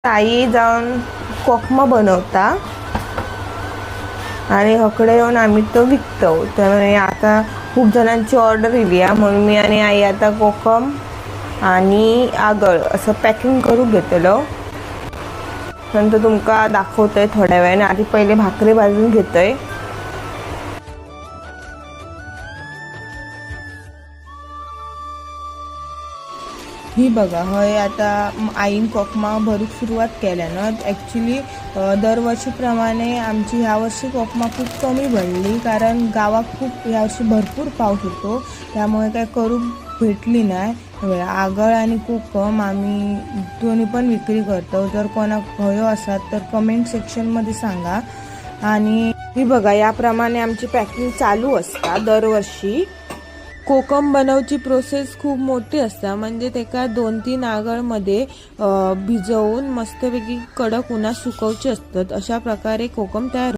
ताई जाऊन कोकमा बनवता आणि हकडे येऊन आम्ही तो विकतो. तर आता खूप जणांची ऑर्डर दिली आहे म्हणून मी आणि आई आता कोकम आणि आगळ असं पॅकिंग करून घेतलो. नंतर तुमका दाखवतोय थोड्या वेळाने. आधी पहिले भाकरी भाजून घेतोय. ही बघा हय आता आईन कोकमा भरूक सुरुवात केल्यानं. ॲक्च्युली दरवर्षीप्रमाणे आमची ह्या वर्षी कोकमा खूप कमी बनली, कारण गावात खूप यावर्षी भरपूर पाऊस होतो, त्यामुळे काय करूक भेटली नाही. आगळ आणि कोकम आम्ही दोन्ही पण विक्री करतो. जर कोणाक हयो असतात तर कमेंट सेक्शनमध्ये सांगा. आणि ही बघा याप्रमाणे आमची पॅकिंग चालू असता दरवर्षी. कोकम बनवची प्रोसेस खूप मोठी असता, म्हणजे तेका 2-3 आगळमध्ये भिजवून मस्तपैकी कडक उन्हात सुकवचे असतात. अशा प्रकारे कोकम तयार